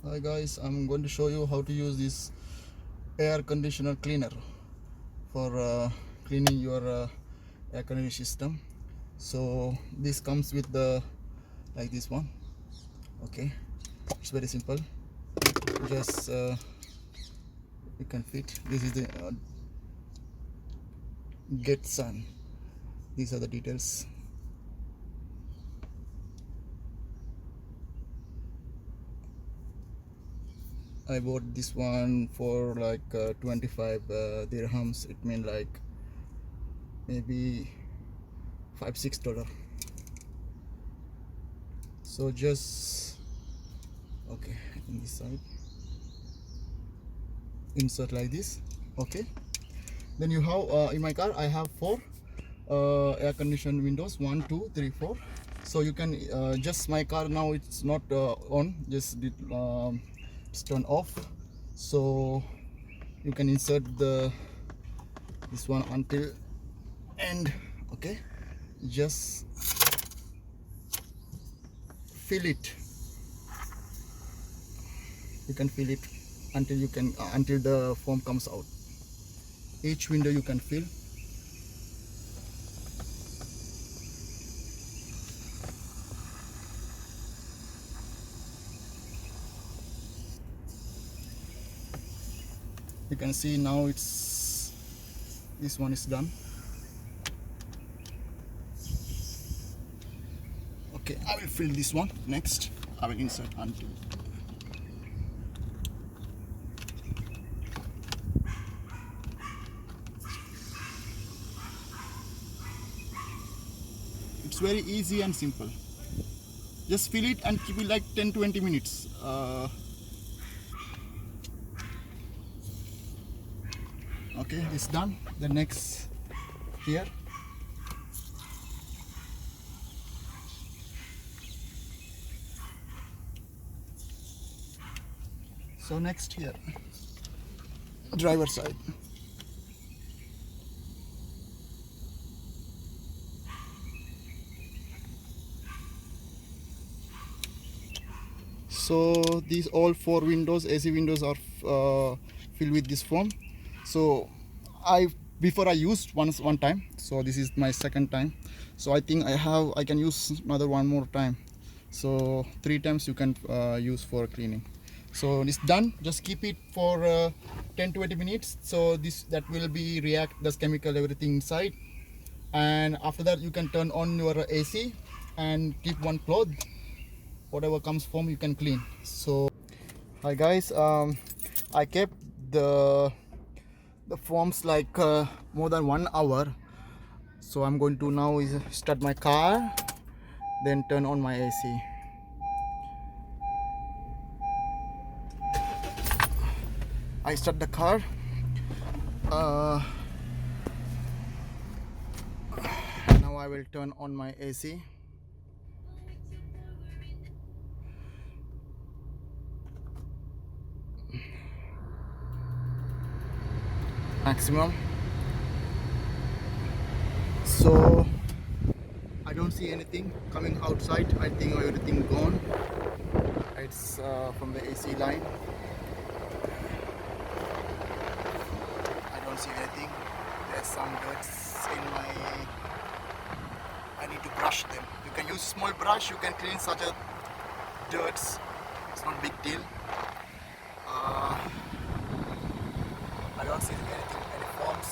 Hi guys, I'm going to show you how to use this air conditioner cleaner for cleaning your air conditioning system. So this comes with the like this one. Okay, it's very simple. Just you can fit. This is the get sun. These are the details. I bought this one for like 25 dirhams. It means like maybe $5-6. So just okay, in this side insert like this. Okay, then you have in my car I have 4 air conditioned windows, 1 2 3 4. So you can just my car now it's not on, just it's turned off. So you can insert this one until end. Okay, just fill it. You can fill it until you can until the foam comes out. Each window you can fill. You can see now it's this one is done. Okay, I will fill this one next. I will insert until it's very easy and simple. Just fill it and keep it like 10-20 minutes. Okay, it's done. The next here. So next here, driver side. So these all 4 windows, AC windows, are filled with this foam. So before I used one time, so this is my second time. So I think I can use another one more time. So 3 times you can use for cleaning. So it's done. Just keep it for 10-20 minutes. So that will be react this chemical everything inside. And after that you can turn on your AC and keep one cloth. Whatever comes foam you can clean. So hi guys, I kept the foams like more than 1 hour. So I'm going to now is start my car, then turn on my AC. I start the car. Now I will turn on my AC. Maximum. So I don't see anything coming outside. I think everything gone. It's from the AC line. I don't see anything. There's some dirt in my. I need to brush them. You can use small brush. You can clean such a dirt. It's not a big deal. I don't see anything, any foams.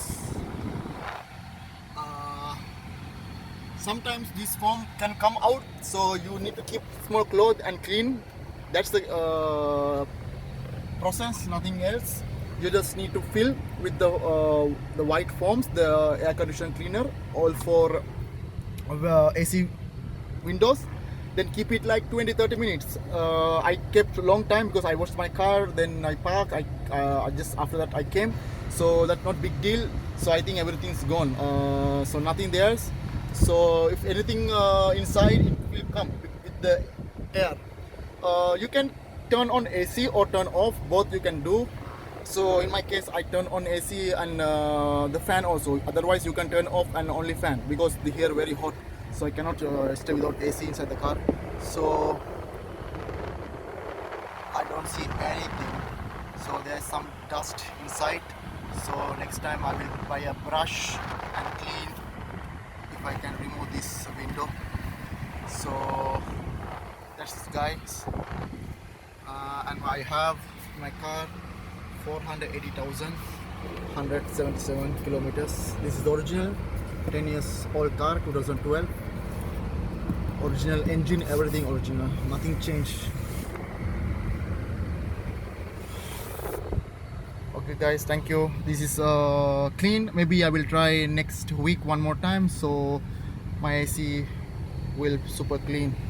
Sometimes this foam can come out, so you need to keep small cloth and clean. That's the process, nothing else. You just need to fill with the white foams, the air conditioner cleaner, all for AC windows. Then keep it like 20-30 minutes. I kept a long time because I washed my car, then I parked. I just after that I came, so that's not big deal. So I think everything's gone. So nothing there. So if anything inside, it will come with the air. You can turn on AC or turn off, both you can do. So in my case I turn on AC and the fan also. Otherwise you can turn off and only fan, because the here very hot, so I cannot stay without AC inside the car. So I don't see anything. So there's some dust inside. So next time I will buy a brush and clean if I can remove this window. So that's guys. And I have my car 480,177 kilometers. This is the original 10 years old car, 2012. Original engine, everything original, nothing changed. Okay guys, thank you. This is clean. Maybe I will try next week one more time, so my AC will super clean.